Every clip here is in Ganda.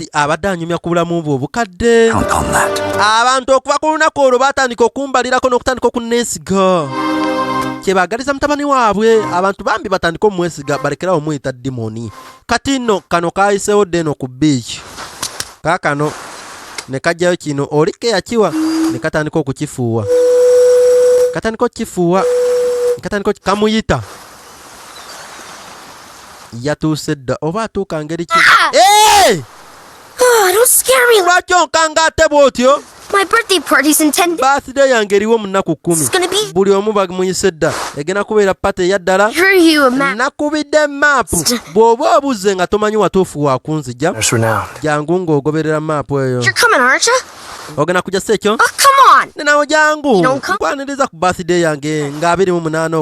kati abadde anyumya ku bulamu bwe obukadde. Abantu okuva ku lunaku olwo baatandika okumbalirako n'okutandika okuneesiga. Kyebaagaliza mutabani waabwe abantu bambi batandika omwesiga balekerawo omuyita dimoni. Kati nno kano kaayiseewo dde eno ku biiki. Kaakano ne kajjayo kino olike yakiwa ne katandika okukifuuwa. Katandika okukifuuwa. Kamuyita. Yatuuse dda oba atuuka ngeri ki? Don't scare me. Lwaki onkanga ate bw'otyo? My birthday party's in 10 days. Birthday yange eriwo mu nnaku 10. Buli omu bamuyise dda. Egenda kubeera pate eya ddala. Nakubidde maapu. Bw'oba obuze nga tomanyi watuufu waakunzija. Jangu ng'ogoberera maapu eyo. Ogenda kujja si ekyo? Nenawo jangu. Nkwaniriza ku birthday yange nga 28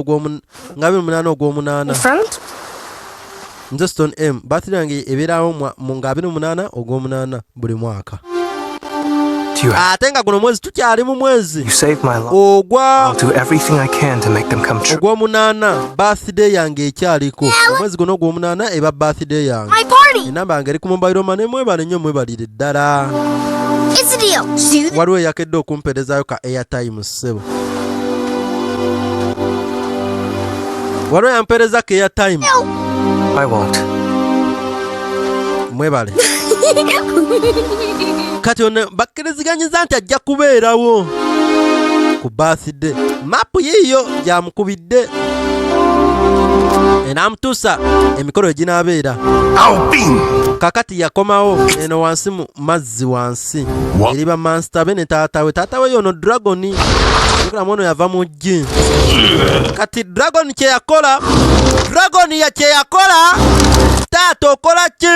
ogw'omunaana. Nze Stone M. Birthday yange ebeerawo mu nga 28 ogw'omunaana buli mwaka. Ate nga guno mwezi tukyali mu mwezi ogw'omunaana birthday yange ekyaliko. Omwezi guno ogw'omunaana eba birthday yange. Enamba yange eri ku mobile money. Mwebale nnyo mwebalire ddala. Waliwo eyakedde okumperezaayo ka airtime ssebo. Waliwo yampereza ka airtime. Mwebale. Kati ono bakkiriziganyiza nti ajja kubeerawo ku birthday. Mapu yiyo gyamukubidde enaamutuusa emikolo eginaabeera. Kakati yakomawo eno wansi mu mazzi wansi eri bamansita be ne taatawe. Taatawe yono Dragoni. Ekulamu ono yava mu ggi. Kati Dragoni kyeyakola taata okola ki?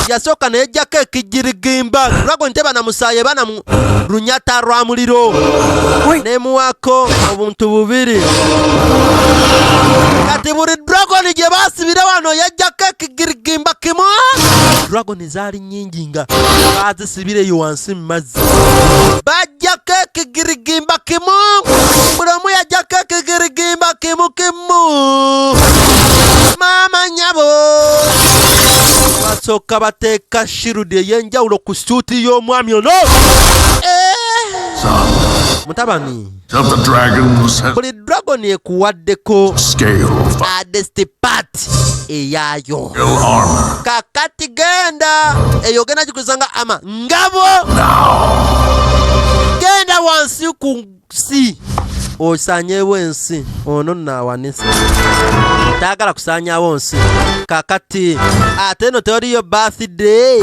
Yasooka neyejjako ekijirigimba. Dragon teba na musaayi bana mu lunyata lwa muliro. Nemuwako obuntu bubiri. Kati buli Dragon gye baasibira wano yejjako ekijirigimba kimu. Dragon zaali nnyingi nga baazisibireyo wansi mu mazzi. Bajjako ekijirigimba kimu. Buli omu yajjako ekijirigimba kimu. Maama nyabo basooka bateeka shirudi ey'enjawulo ku suuti y'omwami ono. Mutabani, buli Dragon ekuwaddeko adesti part eyaayo. Kakati genda eyo genda gikusanga ama ngabo. Genda wansi ku nsi osanyeewo ensi. Ono naawanisa taagala kusaanyaawo nsi. Kakati ate eno teoriyo birthday